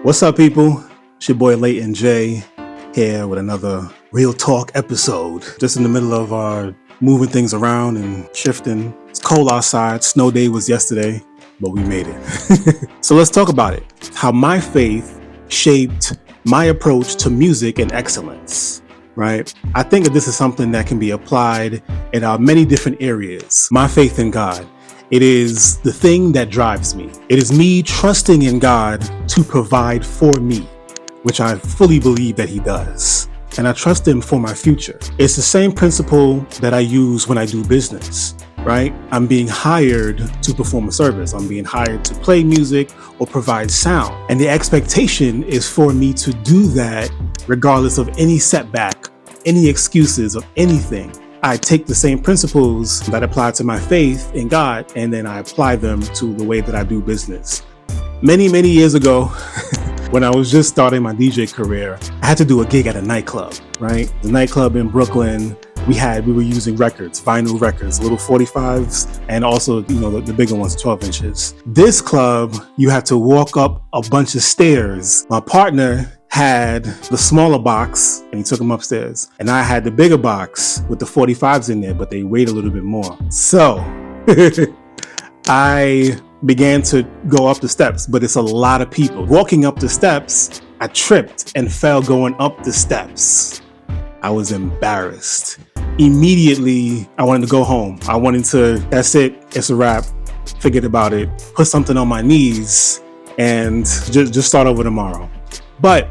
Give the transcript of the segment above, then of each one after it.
What's up, people? It's your boy Leighton J here with another Real Talk episode. Just in the middle of our moving things around and shifting. It's cold outside. Snow day was yesterday, but we made it. So let's talk about it. How my faith shaped my approach to music and excellence, right? I think that this is something that can be applied in many different areas. My faith in God. It is the thing that drives me. It is me trusting in God to provide for me, which I fully believe that He does. And I trust Him for my future. It's the same principle that I use when I do business, right? I'm being hired to perform a service. I'm being hired to play music or provide sound. And the expectation is for me to do that regardless of any setback, any excuses of anything. I take the same principles that apply to my faith in God, and then I apply them to the way that I do business. Many years ago, when I was just starting my DJ career, I had to do a gig at a nightclub, right? The nightclub in Brooklyn, we were using records, vinyl records, little 45s, and also, the bigger ones, 12 inches. This club, you had to walk up a bunch of stairs. My partner had the smaller box and he took them upstairs, and I had the bigger box with the 45s in there, but they weighed a little bit more. So I began to go up the steps, but it's a lot of people. Walking up the steps, I tripped and fell going up the steps. I was embarrassed. Immediately, I wanted to go home. I wanted to, that's it, it's a wrap, forget about it, put something on my knees and just start over tomorrow. But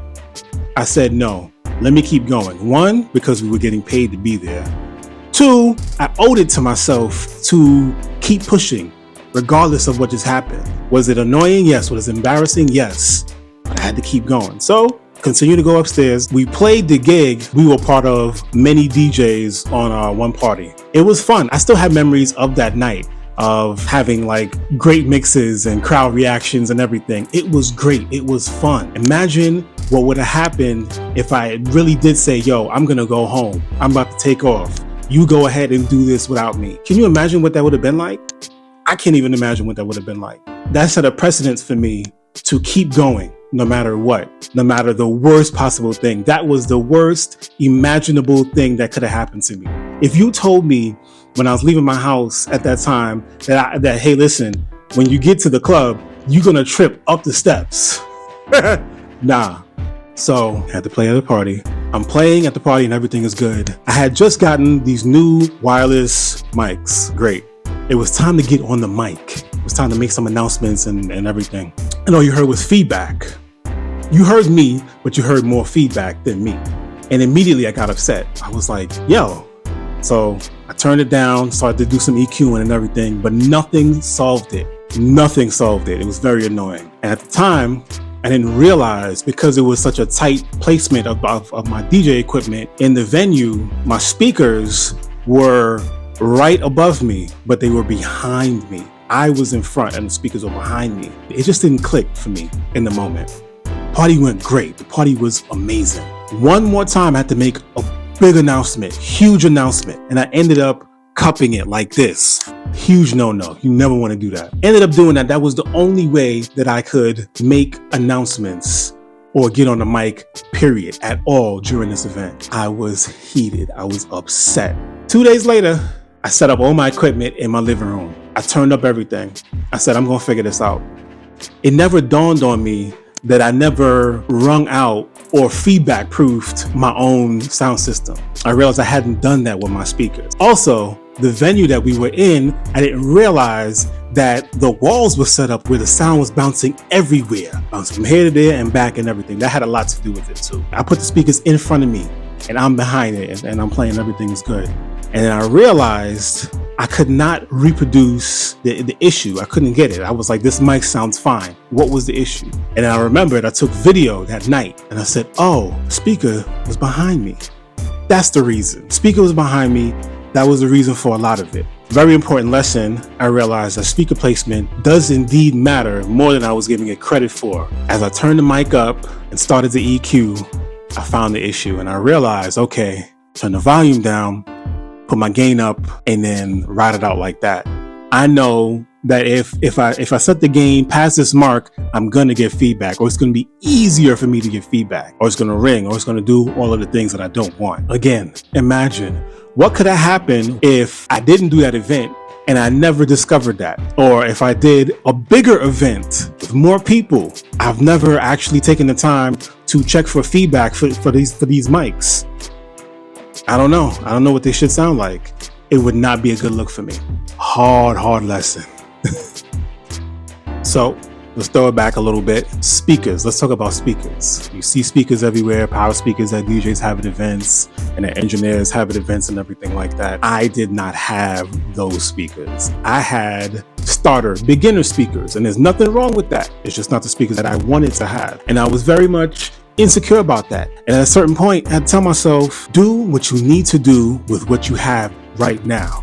I said, no, let me keep going. One, because we were getting paid to be there. Two, I owed it to myself to keep pushing, regardless of what just happened. Was it annoying? Yes. Was it embarrassing? Yes. But I had to keep going. So, continue to go upstairs. We played the gig. We were part of many DJs on one party. It was fun. I still have memories of that night, of having like great mixes and crowd reactions and everything. It was great. It was fun. Imagine what would have happened if I really did say, yo, I'm gonna go home. I'm about to take off. You go ahead and do this without me. Can you imagine what that would have been like? I can't even imagine what that would have been like. That set a precedence for me to keep going no matter what, no matter the worst possible thing. That was the worst imaginable thing that could have happened to me. If you told me when I was leaving my house at that time that hey, listen, when you get to the club, you're gonna trip up the steps. Nah. So I had to play at the party. I'm playing at the party and everything is good. I had just gotten these new wireless mics. Great. It was time to get on the mic. It was time to make some announcements and everything. And all you heard was feedback. You heard me, but you heard more feedback than me. And immediately I got upset. I was like, yo. So I turned it down, started to do some EQing and everything, but nothing solved it. Nothing solved it. It was very annoying. And at the time, I didn't realize, because it was such a tight placement of my DJ equipment in the venue, my speakers were right above me, but they were behind me. I was in front and the speakers were behind me. It just didn't click for me in the moment. Party went great. The party was amazing. One more time, I had to make a big announcement, huge announcement, and I ended up cupping it like this. Huge no-no. You never want to do that. Ended up doing that. That was the only way that I could make announcements or get on the mic, period, at all during this event. I was heated. I was upset. 2 days later, I set up all my equipment in my living room. I turned up everything. I said, I'm going to figure this out. It never dawned on me that I never wrung out or feedback proofed my own sound system. I realized I hadn't done that with my speakers. Also, the venue that we were in, I didn't realize that the walls were set up where the sound was bouncing everywhere. Bouncing from here to there and back and everything. That had a lot to do with it too. I put the speakers in front of me and I'm behind it and I'm playing, everything is good. And then I realized I could not reproduce the issue. I couldn't get it. I was like, this mic sounds fine. What was the issue? And I remembered I took video that night and I said, oh, speaker was behind me. That's the reason. Speaker was behind me. That was the reason for a lot of it. Very important lesson. I realized that speaker placement does indeed matter more than I was giving it credit for. As I turned the mic up and started to EQ, I found the issue and I realized, okay, turn the volume down, put my gain up, and then ride it out like that. I know that if I set the gain past this mark, I'm going to get feedback, or it's going to be easier for me to get feedback, or it's going to ring, or it's going to do all of the things that I don't want. Again, imagine what could have happened if I didn't do that event and I never discovered that, or if I did a bigger event with more people. I've never actually taken the time to check for feedback for these mics. I don't know what they should sound like. It would not be a good look for me. Hard lesson. So let's throw it back a little bit. Speakers. Let's talk about speakers. You see speakers everywhere, power speakers that DJs have at events and that engineers have at events and everything like that. I did not have those speakers. I had starter, beginner speakers, and there's nothing wrong with that. It's just not the speakers that I wanted to have. And I was very much insecure about that. And at a certain point, I had to tell myself, do what you need to do with what you have right now.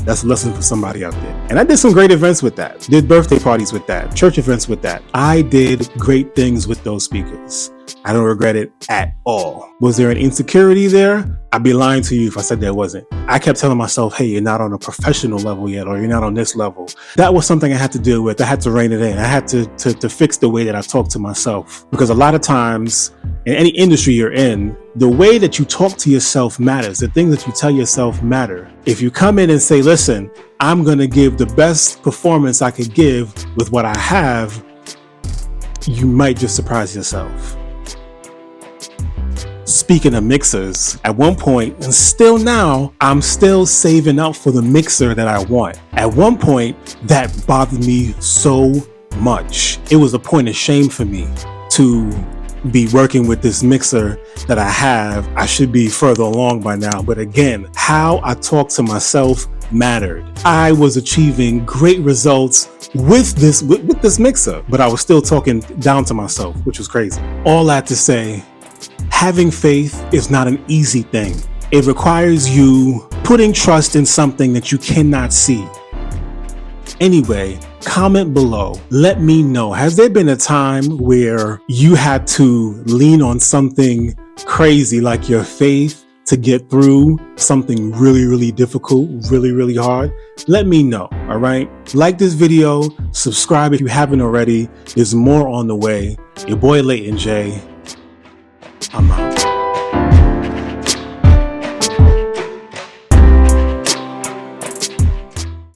That's a lesson for somebody out there. And I did some great events with that. Did birthday parties with that, church events with that. I did great things with those speakers. I don't regret it at all. Was there an insecurity there? I'd be lying to you if I said there wasn't. I kept telling myself, hey, you're not on a professional level yet, or you're not on this level. That was something I had to deal with. I had to rein it in. I had to fix the way that I talk to myself. Because a lot of times in any industry you're in, the way that you talk to yourself matters. The things that you tell yourself matter. If you come in and say, listen, I'm going to give the best performance I could give with what I have, you might just surprise yourself. Speaking of mixers, at one point, and still now, I'm still saving up for the mixer that I want. At one point, that bothered me so much. It was a point of shame for me to be working with this mixer that I have. I should be further along by now. But again, how I talk to myself mattered. I was achieving great results with this mixer, but I was still talking down to myself, which was crazy. All that to say, having faith is not an easy thing. It requires you putting trust in something that you cannot see. Anyway, comment below. Let me know. Has there been a time where you had to lean on something crazy like your faith to get through something really, really difficult, really, really hard? Let me know. All right. Like this video, subscribe if you haven't already. There's more on the way. Your boy Leighton J. I'm out.